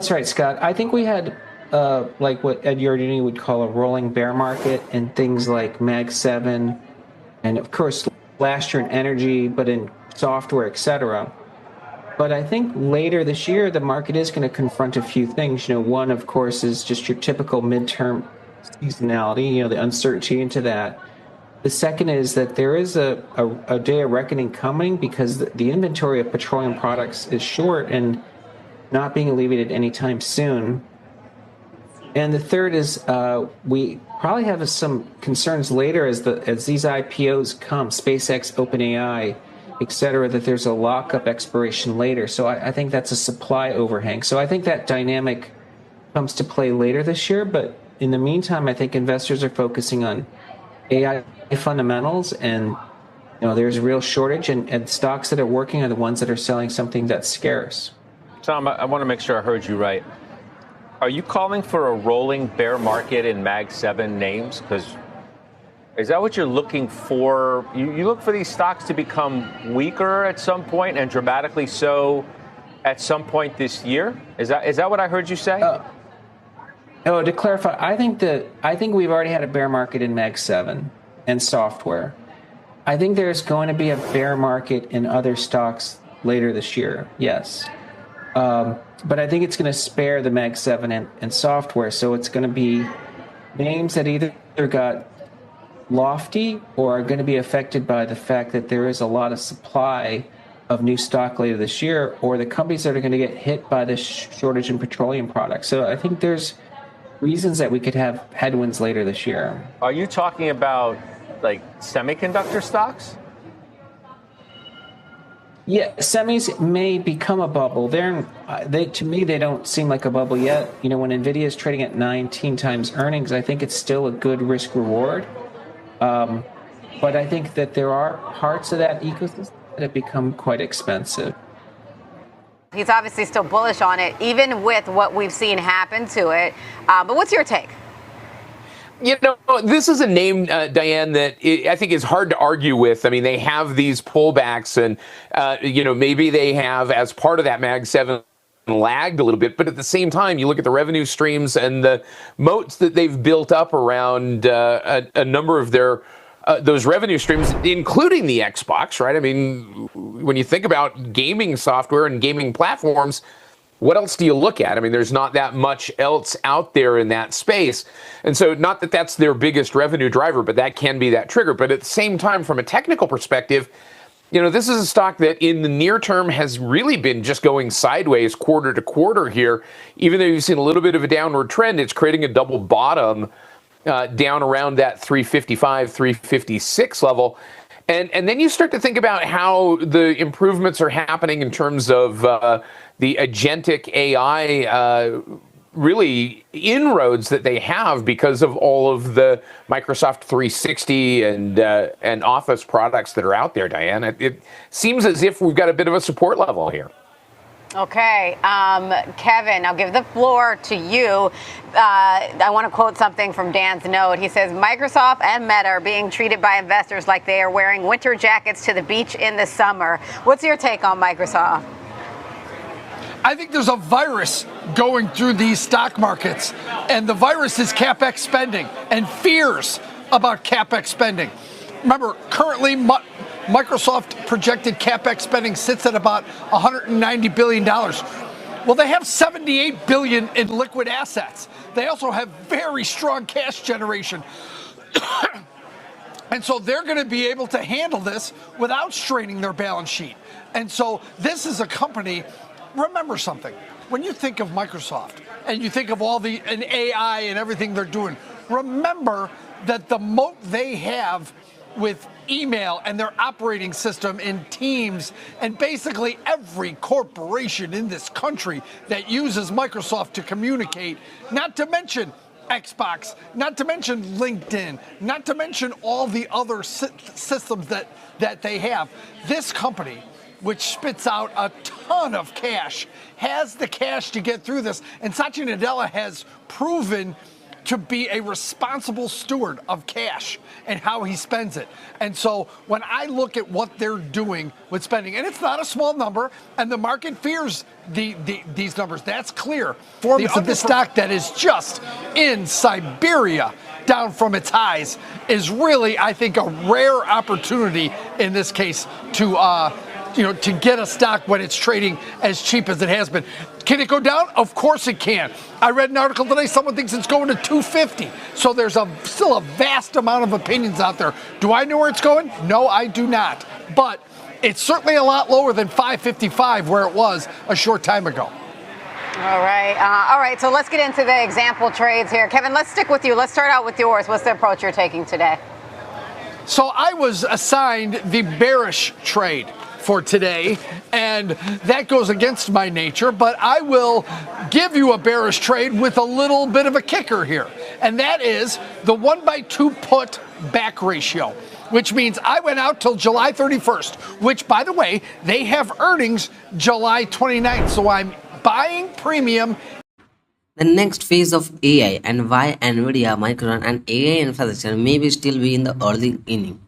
That's right, Scott. I think we had like what Ed Yardini would call a rolling bear market in things like Mag 7, and of course last year in energy, but in software, etc. But I think later this year, the market is going to confront a few things. One, of course, is just your typical midterm seasonality, the uncertainty into that. The second is that there is a day of reckoning coming because the inventory of petroleum products is short and not being alleviated anytime soon. And the third is we probably have some concerns later as these IPOs come, SpaceX, OpenAI, et cetera, that there's a lockup expiration later. So I think that's a supply overhang. So I think that dynamic comes to play later this year. But in the meantime, I think investors are focusing on AI fundamentals, and there's a real shortage, and stocks that are working are the ones that are selling something that's scarce. Tom, I want to make sure I heard you right. Are you calling for a rolling bear market in Mag 7 names? Because is that what you're looking for? You look for these stocks to become weaker at some point, and dramatically so at some point this year? Is that what I heard you say? To clarify, I think we've already had a bear market in Mag 7 and software. I think there's going to be a bear market in other stocks later this year, yes. But I think it's going to spare the Mag 7 and software. So it's going to be names that either got lofty or are going to be affected by the fact that there is a lot of supply of new stock later this year, or the companies that are going to get hit by this shortage in petroleum products. So I think there's reasons that we could have headwinds later this year. Are you talking about like semiconductor stocks? Yeah, semis may become a bubble. To me, they don't seem like a bubble yet. When Nvidia is trading at 19 times earnings, I think it's still a good risk reward. But I think that there are parts of that ecosystem that have become quite expensive. He's obviously still bullish on it, even with what we've seen happen to it. But what's your take? This is a name, Diane, that I think is hard to argue with. I mean, they have these pullbacks, and, maybe they have, as part of that Mag 7, lagged a little bit. But at the same time, you look at the revenue streams and the moats that they've built up around a number of their those revenue streams, including the Xbox, right? I mean, when you think about gaming software and gaming platforms, what else do you look at? I mean, there's not that much else out there in that space. And so not that that's their biggest revenue driver, but that can be that trigger. But at the same time, from a technical perspective, this is a stock that in the near term has really been just going sideways quarter to quarter here. Even though you've seen a little bit of a downward trend, it's creating a double bottom down around that 355, 356 level. And then you start to think about how the improvements are happening in terms of the agentic AI really inroads that they have because of all of the Microsoft 360 and Office products that are out there, Diane. It seems as if we've got a bit of a support level here. Okay, Kevin, I'll give the floor to you. I want to quote something from Dan's note. He says, Microsoft and Meta are being treated by investors like they are wearing winter jackets to the beach in the summer. What's your take on Microsoft? I think there's a virus going through these stock markets, and the virus is CapEx spending and fears about CapEx spending. Remember, currently Microsoft projected CapEx spending sits at about $190 billion. Well, they have $78 billion in liquid assets. They also have very strong cash generation. And so they're going to be able to handle this without straining their balance sheet. And so this is a company. Remember something. When you think of Microsoft and you think of all the AI and everything they're doing, remember that the moat they have with email and their operating system in Teams and basically every corporation in this country that uses Microsoft to communicate, not to mention Xbox, not to mention LinkedIn, not to mention all the other systems that they have. This company, which spits out a ton of cash, has the cash to get through this. And Satya Nadella has proven to be a responsible steward of cash and how he spends it. And so when I look at what they're doing with spending, and it's not a small number, and the market fears these numbers, that's clear. Performance of this stock that is just in Siberia, down from its highs, is really, I think, a rare opportunity in this case to get a stock when it's trading as cheap as it has been. Can it go down? Of course it can. I read an article today, someone thinks it's going to 250. So there's still a vast amount of opinions out there. Do I know where it's going? No, I do not. But it's certainly a lot lower than 555 where it was a short time ago. All right. So let's get into the example trades here. Kevin, let's stick with you. Let's start out with yours. What's the approach you're taking today? So I was assigned the bearish trade for today, and that goes against my nature, but I will give you a bearish trade with a little bit of a kicker here, and that is the 1/2 put back ratio, which means I went out till July 31st, which, by the way, they have earnings July 29th, so I'm buying premium. The next phase of AI and why Nvidia, Micron and AI infrastructure may be still be in the early inning.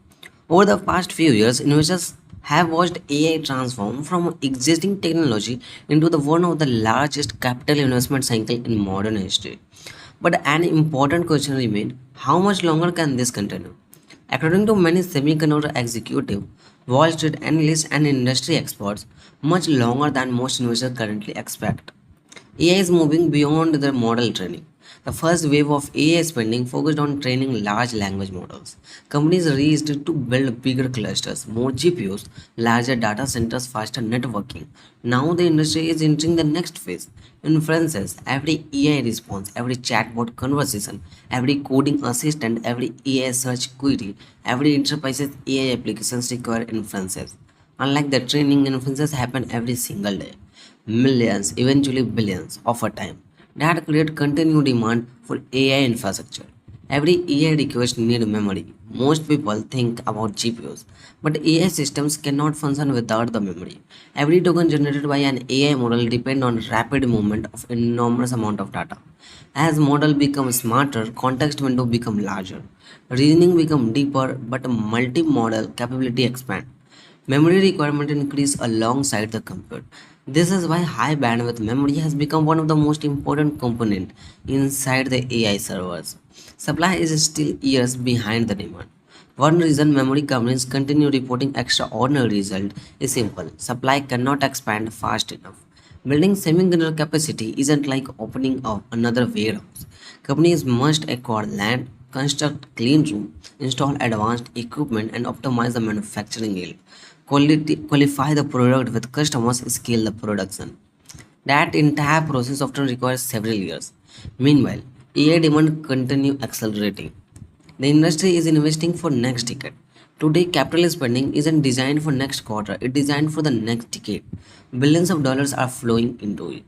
Over the past few years, investors have watched AI transform from existing technology into the one of the largest capital investment cycle in modern history. But an important question remains, how much longer can this continue? According to many semiconductor executives, Wall Street analysts and industry experts, much longer than most investors currently expect. AI is moving beyond the model training. The first wave of AI spending focused on training large language models. Companies raced to build bigger clusters, more GPUs, larger data centers, faster networking. Now the industry is entering the next phase. Inferences, every AI response, every chatbot conversation, every coding assistant, every AI search query, every enterprise's AI applications require inferences. Unlike the training, inferences happen every single day. Millions, eventually billions of a time. That create continued demand for AI infrastructure. Every AI request need memory. Most people think about GPUs, but AI systems cannot function without the memory. Every token generated by an AI model depends on rapid movement of enormous amount of data. As model become smarter, context window become larger. Reasoning become deeper, but multi-model capability expand. Memory requirement increase alongside the compute. This is why high bandwidth memory has become one of the most important components inside the AI servers. Supply is still years behind the demand. One reason memory companies continue reporting extraordinary results is simple. Supply cannot expand fast enough. Building semiconductor capacity isn't like opening up another warehouse. Companies must acquire land, construct clean room, install advanced equipment, and optimize the manufacturing yield. Qualify the product with customers, scale the production. That entire process often requires several years. Meanwhile, AI demand continue accelerating. The industry is investing for next decade. Today, capital spending isn't designed for next quarter, it's designed for the next decade. Billions of dollars are flowing into it.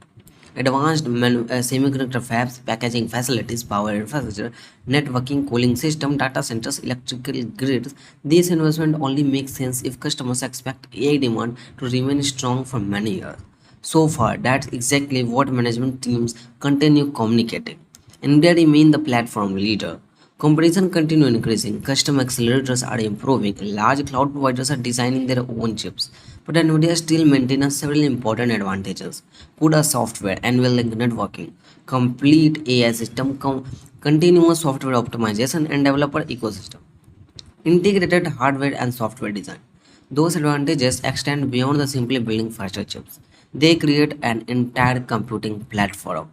Advanced semiconductor fabs, packaging facilities, power infrastructure, networking, cooling system, data centers, electrical grids. These investments only make sense if customers expect AI demand to remain strong for many years. So far, that's exactly what management teams continue communicating. Nvidia remain the platform leader. Competition continue increasing. Custom accelerators are improving. Large cloud providers are designing their own chips. But Nvidia still maintains several important advantages. CUDA software, NVLink networking, complete AI system, continuous software optimization, and developer ecosystem. Integrated hardware and software design. Those advantages extend beyond the simply building faster chips. They create an entire computing platform.